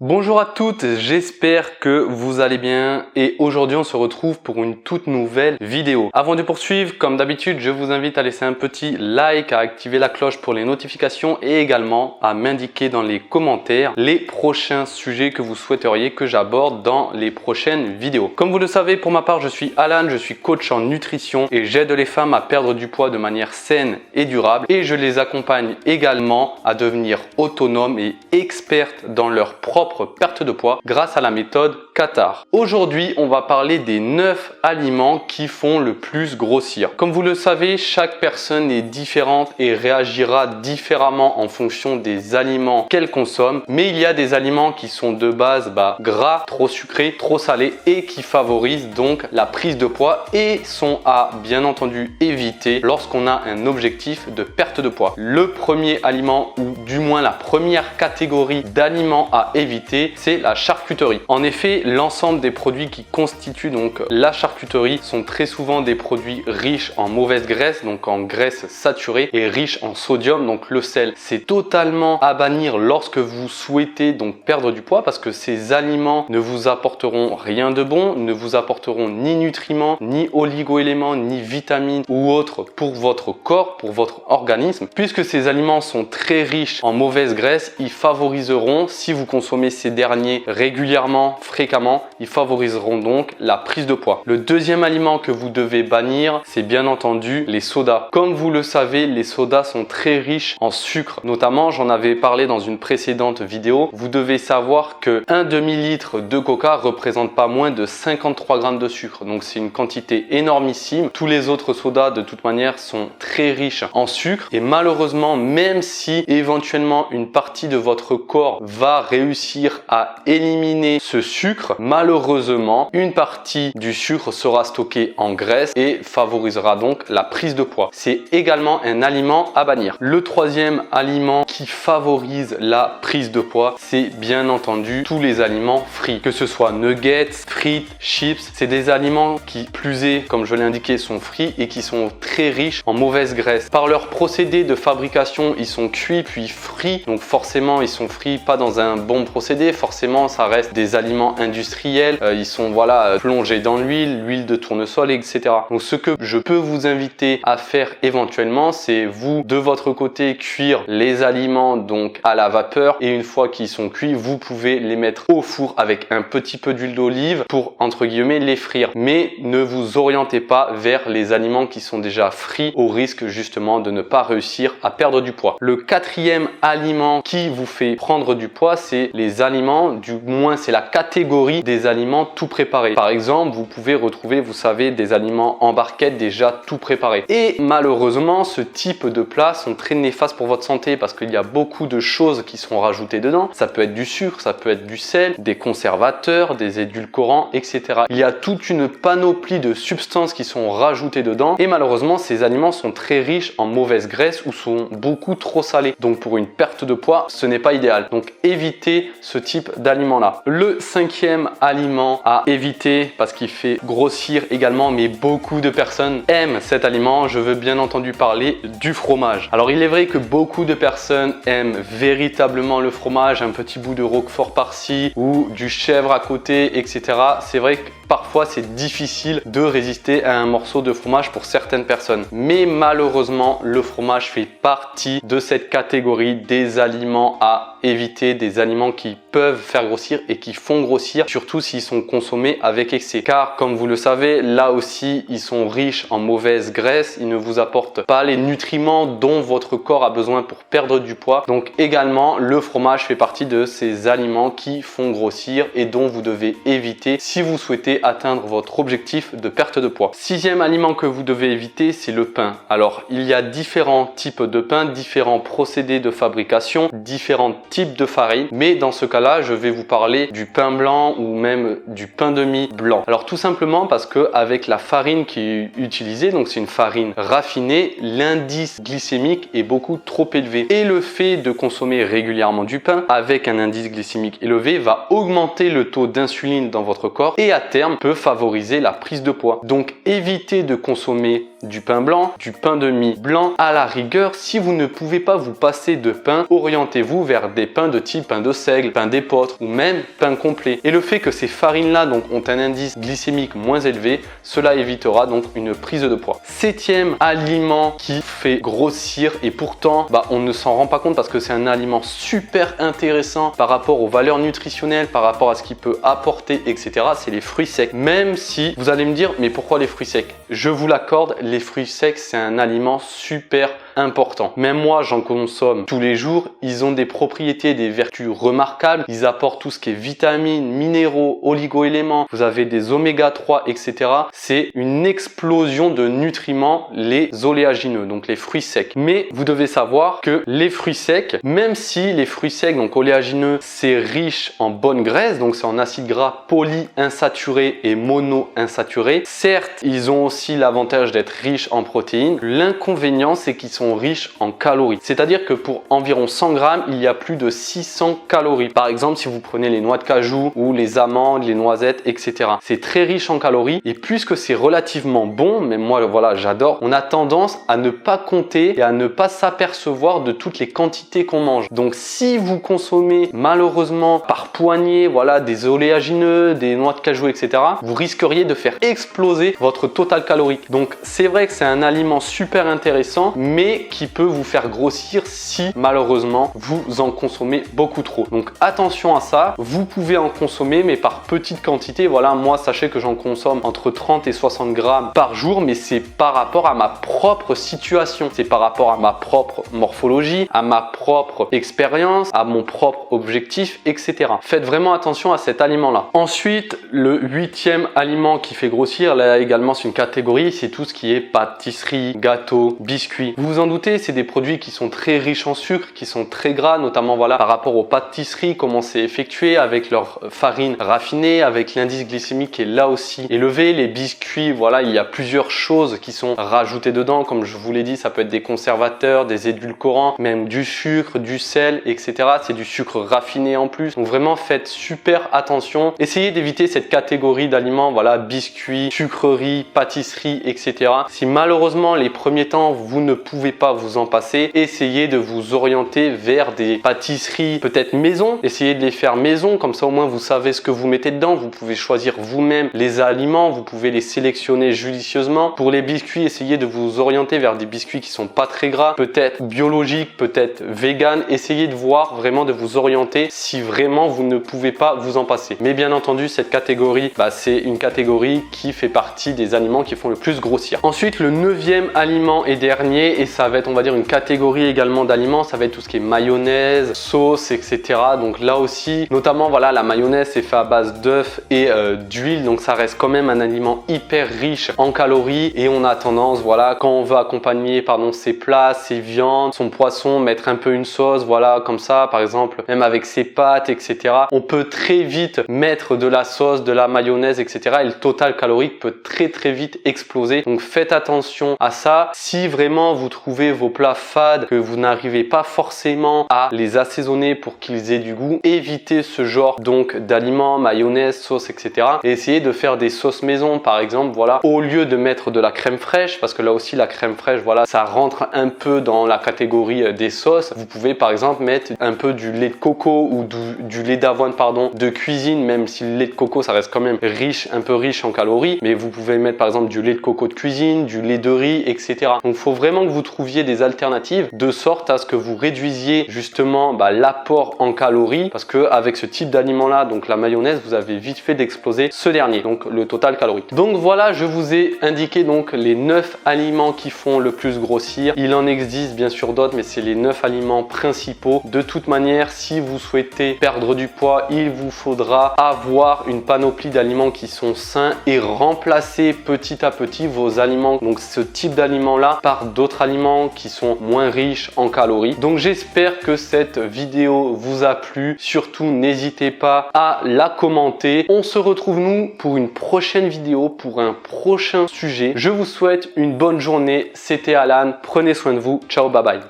Bonjour à toutes, j'espère que vous allez bien et aujourd'hui on se retrouve pour une toute nouvelle vidéo. Avant de poursuivre, comme d'habitude, je vous invite à laisser un petit like, à activer la cloche pour les notifications et également à m'indiquer dans les commentaires les prochains sujets que vous souhaiteriez que j'aborde dans les prochaines vidéos. Comme vous le savez, pour ma part, je suis Alan, je suis coach en nutrition et j'aide les femmes à perdre du poids de manière saine et durable et je les accompagne également à devenir autonomes et expertes dans leur propre perte de poids grâce à la méthode Qatar. Aujourd'hui, on va parler des 9 aliments qui font le plus grossir. Comme vous le savez, chaque personne est différente et réagira différemment en fonction des aliments qu'elle consomme. Mais il y a des aliments qui sont de base gras, trop sucrés, trop salés et qui favorisent donc la prise de poids et sont à bien entendu éviter lorsqu'on a un objectif de perte de poids. Le premier aliment ou du moins la première catégorie d'aliments à éviter, c'est la charcuterie. En effet, l'ensemble des produits qui constituent donc la charcuterie sont très souvent des produits riches en mauvaise graisse, donc en graisse saturée, et riches en sodium, donc le sel. C'est totalement à bannir lorsque vous souhaitez donc perdre du poids parce que ces aliments ne vous apporteront rien de bon, ne vous apporteront ni nutriments, ni oligo-éléments, ni vitamines ou autres pour votre corps, pour votre organisme. Puisque ces aliments sont très riches en mauvaise graisse, ils favoriseront, si vous consommez ces derniers régulièrement, fréquemment, ils favoriseront donc la prise de poids. Le deuxième aliment que vous devez bannir, c'est bien entendu les sodas. Comme vous le savez, les sodas sont très riches en sucre. Notamment, j'en avais parlé dans une précédente vidéo. Vous devez savoir que un demi-litre de coca représente pas moins de 53 grammes de sucre. Donc c'est une quantité énormissime. Tous les autres sodas de toute manière sont très riches en sucre. Et malheureusement, même si éventuellement une partie de votre corps va réussir à éliminer ce sucre, malheureusement, une partie du sucre sera stockée en graisse et favorisera donc la prise de poids. C'est également un aliment à bannir. Le troisième aliment qui favorise la prise de poids, c'est bien entendu tous les aliments frits. Que ce soit nuggets, frites, chips, c'est des aliments qui, plus est, comme je l'ai indiqué, sont frits et qui sont très riches en mauvaise graisse. Par leur procédé de fabrication, ils sont cuits puis frits. Donc forcément, ils sont frits pas dans un bon procédé. Forcément, ça reste des aliments industriels. Ils sont plongés dans l'huile de tournesol, etc. Donc, ce que je peux vous inviter à faire éventuellement, c'est vous, de votre côté, cuire les aliments donc à la vapeur. Et une fois qu'ils sont cuits, vous pouvez les mettre au four avec un petit peu d'huile d'olive pour, entre guillemets, les frire. Mais ne vous orientez pas vers les aliments qui sont déjà frits au risque justement de ne pas réussir à perdre du poids. Le quatrième aliment qui vous fait prendre du poids, c'est les aliments, du moins c'est la catégorie des aliments tout préparés. Par exemple, vous pouvez retrouver, vous savez, des aliments en barquette déjà tout préparés. Et malheureusement, ce type de plats sont très néfastes pour votre santé parce qu'il y a beaucoup de choses qui sont rajoutées dedans. Ça peut être du sucre, ça peut être du sel, des conservateurs, des édulcorants, etc. Il y a toute une panoplie de substances qui sont rajoutées dedans et malheureusement, ces aliments sont très riches en mauvaise graisse ou sont beaucoup trop salés. Donc pour une perte de poids, ce n'est pas idéal. Donc évitez ce type d'aliment là. Le cinquième aliment à éviter parce qu'il fait grossir également, mais beaucoup de personnes aiment cet aliment, je veux bien entendu parler du fromage. Alors il est vrai que beaucoup de personnes aiment véritablement le fromage, un petit bout de roquefort par-ci ou du chèvre à côté, etc. C'est vrai que parfois c'est difficile de résister à un morceau de fromage pour certaines personnes. Mais malheureusement, le fromage fait partie de cette catégorie des aliments à éviter, des aliments qui peuvent faire grossir et qui font grossir, surtout s'ils sont consommés avec excès. Car comme vous le savez, là aussi, ils sont riches en mauvaise graisse, ils ne vous apportent pas les nutriments dont votre corps a besoin pour perdre du poids. Donc également, le fromage fait partie de ces aliments qui font grossir et dont vous devez éviter si vous souhaitez atteindre votre objectif de perte de poids. Sixième aliment que vous devez éviter, c'est le pain. Alors, il y a différents types de pain, différents procédés de fabrication, différents types de farine, mais dans ce cas-là, je vais vous parler du pain blanc ou même du pain de mie blanc. Alors tout simplement parce que avec la farine qui est utilisée, donc c'est une farine raffinée, l'indice glycémique est beaucoup trop élevé. Et le fait de consommer régulièrement du pain avec un indice glycémique élevé va augmenter le taux d'insuline dans votre corps et à terme peut favoriser la prise de poids. Donc évitez de consommer du pain blanc, du pain de mie blanc. À la rigueur, si vous ne pouvez pas vous passer de pain, orientez-vous vers des pains de type pain de seigle, pain d'épeautre ou même pain complet. Et le fait que ces farines-là donc ont un indice glycémique moins élevé, cela évitera donc une prise de poids. Septième aliment qui fait grossir et pourtant on ne s'en rend pas compte parce que c'est un aliment super intéressant par rapport aux valeurs nutritionnelles, par rapport à ce qu'il peut apporter, etc. C'est les fruits secs. Même si vous allez me dire, mais pourquoi les fruits secs? Je vous l'accorde, les fruits secs, c'est un aliment super important. Même moi, j'en consomme tous les jours. Ils ont des propriétés, des vertus remarquables. Ils apportent tout ce qui est vitamines, minéraux, oligo-éléments. Vous avez des oméga 3, etc. C'est une explosion de nutriments, les oléagineux, donc les fruits secs. Mais vous devez savoir que les fruits secs, même si les fruits secs, donc oléagineux, c'est riche en bonne graisse, donc c'est en acides gras polyinsaturés et monoinsaturés. Certes, ils ont aussi l'avantage d'être riches en protéines. L'inconvénient, c'est qu'ils sont riches en calories. C'est-à-dire que pour environ 100 grammes, il y a plus de 600 calories. Par exemple, si vous prenez les noix de cajou ou les amandes, les noisettes, etc. C'est très riche en calories et puisque c'est relativement bon, mais moi voilà, j'adore, on a tendance à ne pas compter et à ne pas s'apercevoir de toutes les quantités qu'on mange. Donc si vous consommez malheureusement par poignée, voilà, des oléagineux, des noix de cajou, etc., vous risqueriez de faire exploser votre total calorique. Donc c'est vrai que c'est un aliment super intéressant, mais qui peut vous faire grossir si malheureusement vous en consommez beaucoup trop. Donc attention à ça, vous pouvez en consommer mais par petite quantité. Voilà, moi sachez que j'en consomme entre 30 et 60 grammes par jour, mais c'est par rapport à ma propre situation, c'est par rapport à ma propre morphologie, à ma propre expérience, à mon propre objectif, etc. Faites vraiment attention à cet aliment-là. Ensuite, le huitième aliment qui fait grossir, là également c'est une catégorie, c'est tout ce qui est pâtisserie, gâteau, biscuits. Vous vous en doutez, c'est des produits qui sont très riches en sucre, qui sont très gras, notamment voilà par rapport aux pâtisseries, comment c'est effectué avec leur farine raffinée, avec l'indice glycémique qui est là aussi élevé. Les biscuits, voilà, il y a plusieurs choses qui sont rajoutées dedans, comme je vous l'ai dit, ça peut être des conservateurs, des édulcorants, même du sucre, du sel, etc. C'est du sucre raffiné en plus. Donc vraiment faites super attention. Essayez d'éviter cette catégorie d'aliments, voilà, biscuits, sucreries, pâtisseries, etc. Si malheureusement les premiers temps vous ne pouvez pas vous en passer, essayez de vous orienter vers des pâtisseries peut-être maison. Essayez de les faire maison, comme ça au moins vous savez ce que vous mettez dedans. Vous pouvez choisir vous-même les aliments, vous pouvez les sélectionner judicieusement. Pour les biscuits, essayez de vous orienter vers des biscuits qui sont pas très gras, peut-être biologiques, peut-être vegan. Essayez de voir vraiment, de vous orienter si vraiment vous ne pouvez pas vous en passer. Mais bien entendu, cette catégorie, c'est une catégorie qui fait partie des aliments qui font le plus grossir. Ensuite, le neuvième aliment et dernier, et ça va être, on va dire, une catégorie également d'aliments, ça va être tout ce qui est mayonnaise, sauce, etc. Donc là aussi, notamment, voilà, la mayonnaise, c'est fait à base d'œufs et d'huile, donc ça reste quand même un aliment hyper riche en calories et on a tendance, voilà, quand on veut accompagner, ses plats, ses viandes, son poisson, mettre un peu une sauce, voilà, comme ça, par exemple, même avec ses pâtes, etc. On peut très vite mettre de la sauce, de la mayonnaise, etc. et le total calorique peut très vite exploser. Donc faites attention à ça. Si vraiment vous trouvez vos plats fades, que vous n'arrivez pas forcément à les assaisonner pour qu'ils aient du goût, évitez ce genre donc d'aliments, mayonnaise, sauce, etc. et essayez de faire des sauces maison, par exemple, voilà, au lieu de mettre de la crème fraîche, parce que là aussi la crème fraîche, voilà, ça rentre un peu dans la catégorie des sauces. Vous pouvez par exemple mettre un peu du lait de coco ou du lait d'avoine, de cuisine, même si le lait de coco ça reste quand même riche, un peu riche en calories, mais vous pouvez mettre par exemple du lait de coco de cuisine, du lait de riz, etc. Donc il faut vraiment que vous trouviez des alternatives de sorte à ce que vous réduisiez justement l'apport en calories, parce que avec ce type d'aliment là, donc la mayonnaise, vous avez vite fait d'exploser ce dernier, donc le total calorique. Donc voilà, je vous ai indiqué donc les 9 aliments qui font le plus grossir. Il en existe bien sûr d'autres, mais c'est les 9 aliments principaux. De toute manière, si vous souhaitez perdre du poids, il vous faudra avoir une panoplie d'aliments qui sont sains et remplacer petit à petit vos aliments, donc ce type d'aliments là, par d'autres aliments qui sont moins riches en calories. Donc j'espère que cette vidéo vous a plu. Surtout n'hésitez pas à la commenter. On se retrouve nous pour une prochaine vidéo, pour un prochain sujet. Je vous souhaite une bonne journée. C'était Alan, prenez soin de vous. Ciao, bye bye.